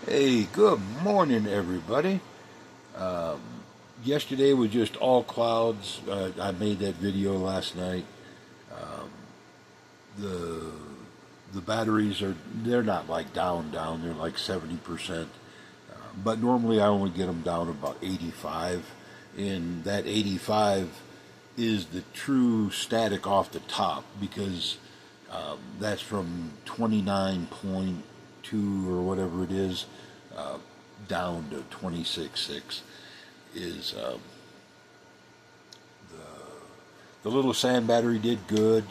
Hey, good morning, everybody. Um, Yesterday was just all clouds. I made that video last night. Um, the the batteries they're not like down. They're like 70%. But normally I only get them down about 85, and that 85 is the true static off the top because that's from 29.2 or whatever it is uh, down to 26.6 is the little sand battery did good.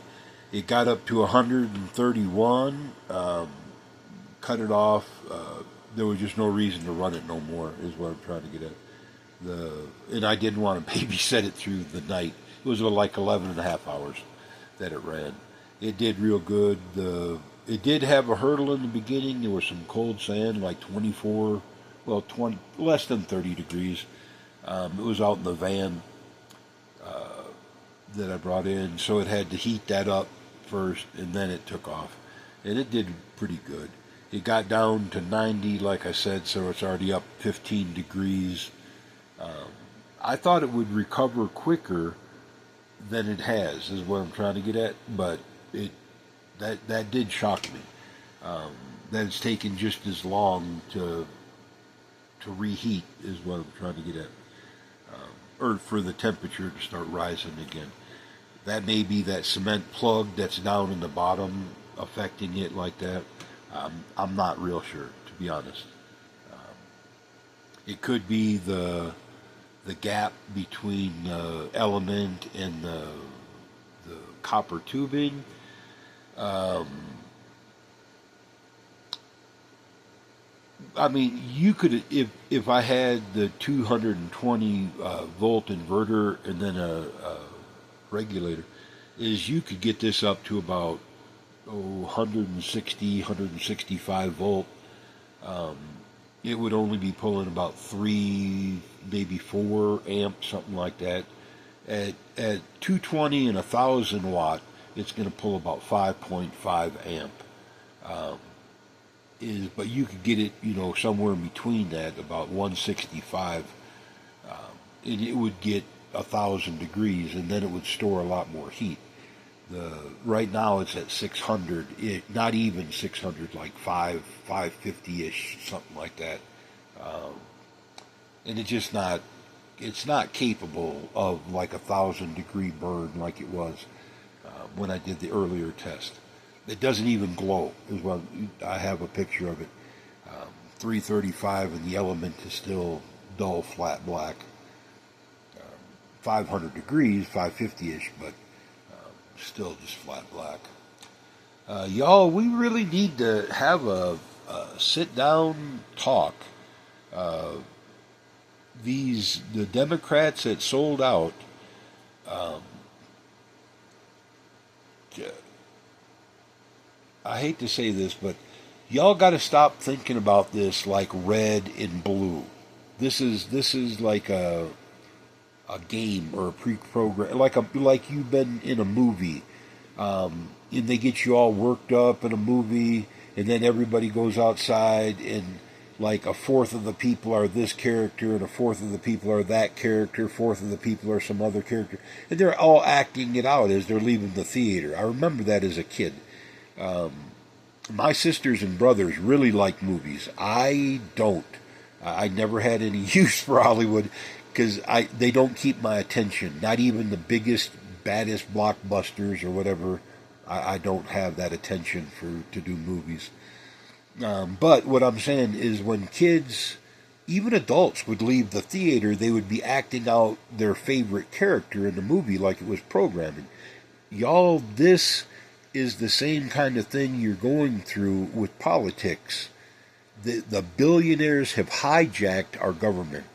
It got up to 131, cut it off. There was just no reason to run it no more, is what I'm trying to get at. And I didn't want to babysit it through the night. It was like 11 and a half hours that it ran. It did real good. It did have a hurdle in the beginning. There was some cold sand, like 24, well, 20, less than 30 degrees. It was out in the van that I brought in, so it had to heat that up first, and then it took off. And it did pretty good. It got down to 90, like I said, so it's already up 15 degrees. I thought it would recover quicker than it has, is what I'm trying to get at, but that did shock me. That it's taken just as long to reheat, is what I'm trying to get at, or for the temperature to start rising again. That may be that cement plug that's down in the bottom affecting it like that. I'm not real sure, to be honest. It could be the gap between the element and the copper tubing. I mean, you could, if I had the 220 volt inverter and then a regulator, is you could get this up to about 160, 165 volt. It would only be pulling about 3, maybe 4 amps, something like that. At 220 and 1,000 watt, it's going to pull about 5.5 amp. But you could get it, somewhere in between that, about 165, and it would get 1,000 degrees, and then it would store a lot more heat. Right now it's at 600, not even 600, like 550-ish, something like that. And it's not capable of like 1,000 degree burn like it was when I did the earlier test. It doesn't even glow, is what I have a picture of it. 335 and the element is still dull, flat black. 500 degrees, 550-ish, but still just flat black. Y'all, we really need to have a sit-down talk. The Democrats that sold out, I hate to say this, but y'all got to stop thinking about this like red and blue. This is like a game or a pre-program, like you've been in a movie, and they get you all worked up in a movie, and then everybody goes outside, and like a fourth of the people are this character, and a fourth of the people are that character, a fourth of the people are some other character, and they're all acting it out as they're leaving the theater. I remember that as a kid. My sisters and brothers really like movies. I don't. I never had any use for Hollywood because they don't keep my attention. Not even the biggest, baddest blockbusters or whatever. I don't have that attention to do movies. But what I'm saying is when kids, even adults, would leave the theater, they would be acting out their favorite character in the movie like it was programming. Y'all, this is the same kind of thing you're going through with politics. The billionaires have hijacked our government.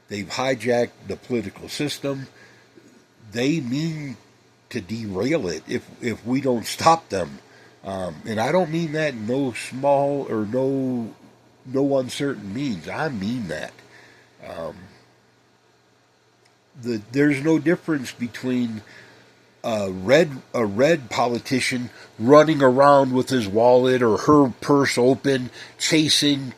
They've hijacked the political system. They mean to derail it if we don't stop them. And I don't mean that in no small or no uncertain means. I mean that. There's no difference between a red politician running around with his wallet or her purse open, chasing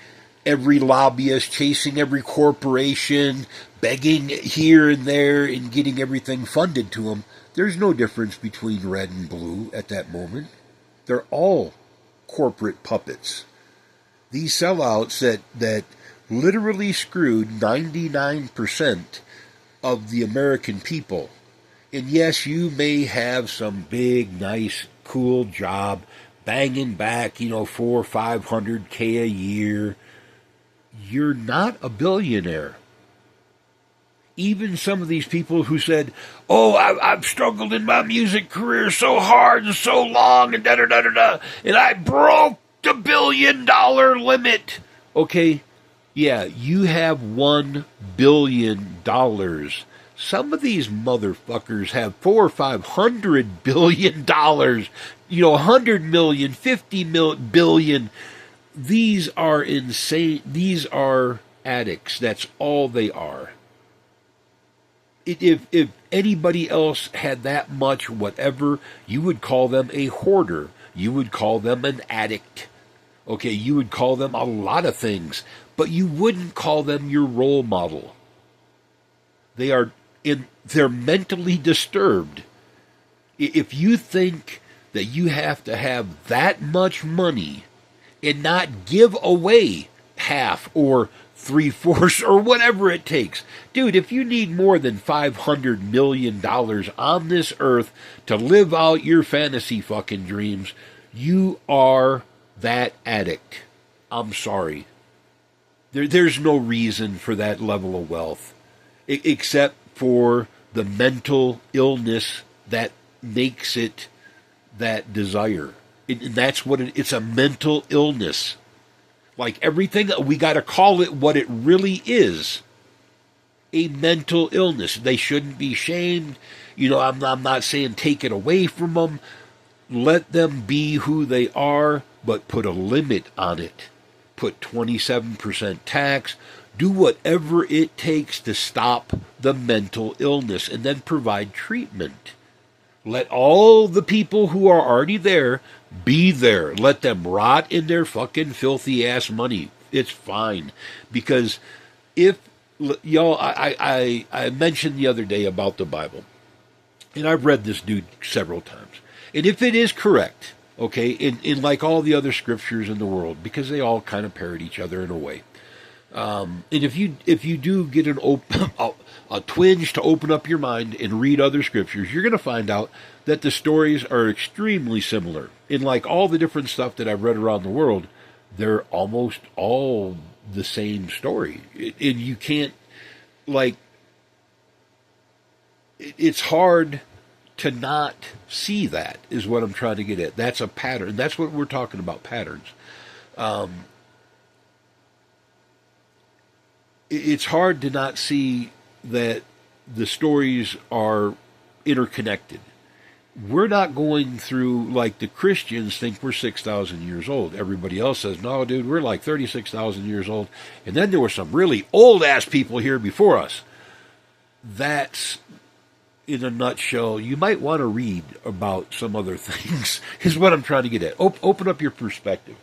every lobbyist, chasing every corporation, begging here and there, and getting everything funded to them. There's no difference between red and blue at that moment. They're all corporate puppets. These sellouts that literally screwed 99% of the American people. And yes, you may have some big, nice, cool job, banging back, 400 or 500K a year. You're not a billionaire. Even some of these people who said, "Oh, I've struggled in my music career so hard and so long, and da-da-da-da-da, and I broke the $1 billion limit." Okay, yeah, you have $1 billion. Some of these motherfuckers have 400 or 500 billion dollars, 100 million, 50 billion. These are insane. These are addicts. That's all they are. If anybody else had that much whatever, you would call them a hoarder. You would call them an addict. Okay, you would call them a lot of things, but you wouldn't call them your role model. They're mentally disturbed. If you think that you have to have that much money and not give away half or 3/4 or whatever it takes. Dude, if you need more than $500 million on this earth to live out your fantasy fucking dreams, you are that addict. I'm sorry. There's no reason for that level of wealth, except for the mental illness that makes it that desire. And that's what it's a mental illness. Like everything, we got to call it what it really is. A mental illness. They shouldn't be shamed. I'm not saying take it away from them. Let them be who they are, but put a limit on it. Put 27% tax. Do whatever it takes to stop the mental illness and then provide treatment. Let all the people who are already there be there. Let them rot in their fucking filthy ass money. It's fine. Because if, y'all, I mentioned the other day about the Bible. And I've read this dude several times. And if it is correct, okay, in like all the other scriptures in the world, because they all kind of parrot each other in a way. And if you do get a twinge to open up your mind and read other scriptures, you're going to find out that the stories are extremely similar. In like all the different stuff that I've read around the world, they're almost all the same story. And you can't, it's hard to not see that, is what I'm trying to get at. That's a pattern. That's what we're talking about, patterns. It's hard to not see that the stories are interconnected. We're not going through, like the Christians think we're 6,000 years old. Everybody else says, no, dude, we're like 36,000 years old. And then there were some really old-ass people here before us. That's, in a nutshell, you might want to read about some other things, is what I'm trying to get at. Open up your perspective.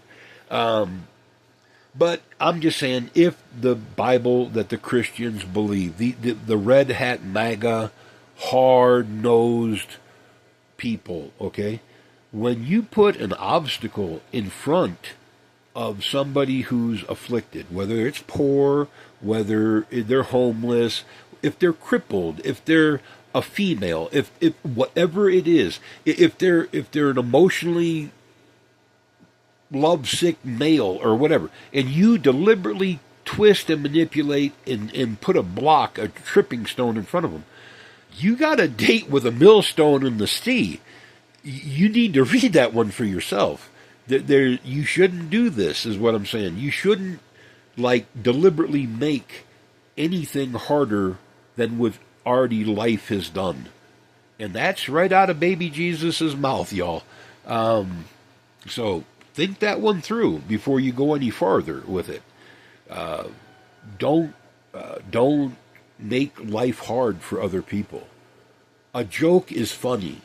But I'm just saying, if the Bible that the Christians believe, the red hat MAGA, hard-nosed people, okay, when you put an obstacle in front of somebody who's afflicted, whether it's poor, whether they're homeless, if they're crippled, if they're a female, if whatever it is, if they're an emotionally lovesick male or whatever, and you deliberately twist and manipulate and put a tripping stone in front of them, you got a date with a millstone in the sea. You need to read that one for yourself. You shouldn't do this, is what I'm saying. You shouldn't deliberately make anything harder than what already life has done. And that's right out of baby Jesus' mouth, y'all. So think that one through before you go any farther with it. Don't make life hard for other people. A joke is funny.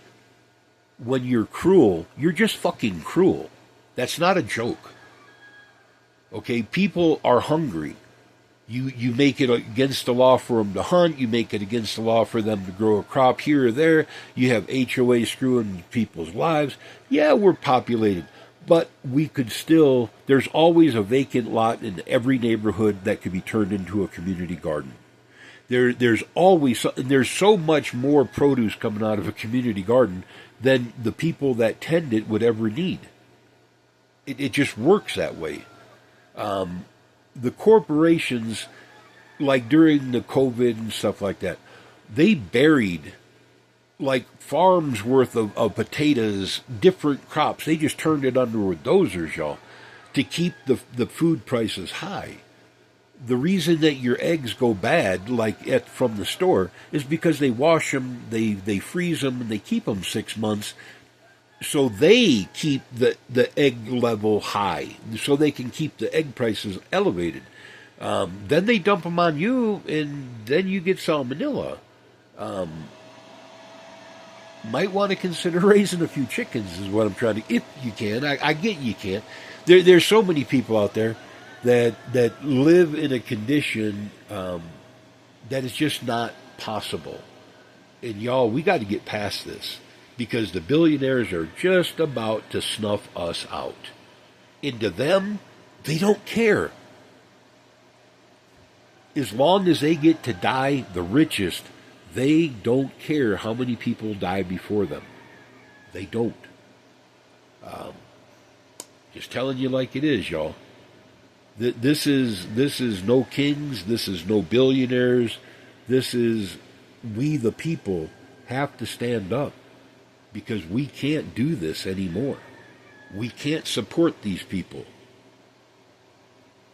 When you're cruel, you're just fucking cruel. That's not a joke. Okay, people are hungry. You make it against the law for them to hunt. You make it against the law for them to grow a crop here or there. You have HOA screwing people's lives. Yeah, we're populated, but we could still. There's always a vacant lot in every neighborhood that could be turned into a community garden. There's always there's so much more produce coming out of a community garden than the people that tend it would ever need. It just works that way. The corporations, like during the COVID and stuff like that, they buried like farms worth of potatoes, different crops. They just turned it under with dozers, y'all, to keep the food prices high. The reason that your eggs go bad, from the store, is because they wash them, they freeze them, and they keep them 6 months, so they keep the egg level high, so they can keep the egg prices elevated. Then they dump them on you, and then you get salmonella. Might want to consider raising a few chickens, is what I'm trying to. If you can, I get you can't. There's so many people out there that live in a condition that is just not possible. And y'all, we got to get past this, because the billionaires are just about to snuff us out. And to them, they don't care. As long as they get to die the richest, they don't care how many people die before them. They don't. Just telling you like it is, y'all. This is no kings. This is no billionaires. This is we the people have to stand up, because we can't do this anymore. We can't support these people.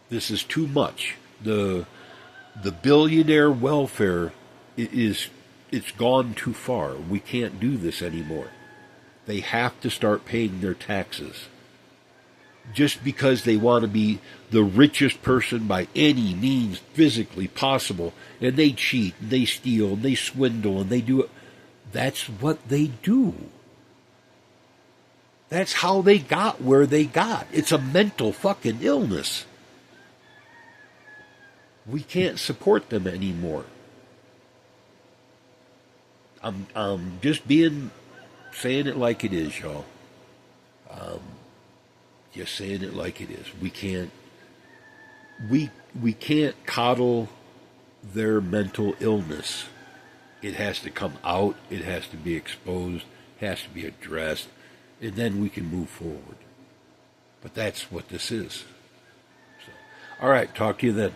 This is too much. The billionaire welfare it's gone too far. We can't do this anymore. They have to start paying their taxes. Just because they want to be the richest person by any means physically possible, and they cheat, and they steal, and they swindle, and they do it. That's what they do. That's how they got where they got. It's a mental fucking illness. We can't support them anymore. I'm just saying it like it is, y'all. Just saying it like it is. We can't coddle their mental illness. It has to come out. It has to be exposed. It has to be addressed. And then we can move forward. But that's what this is. So, all right, talk to you then.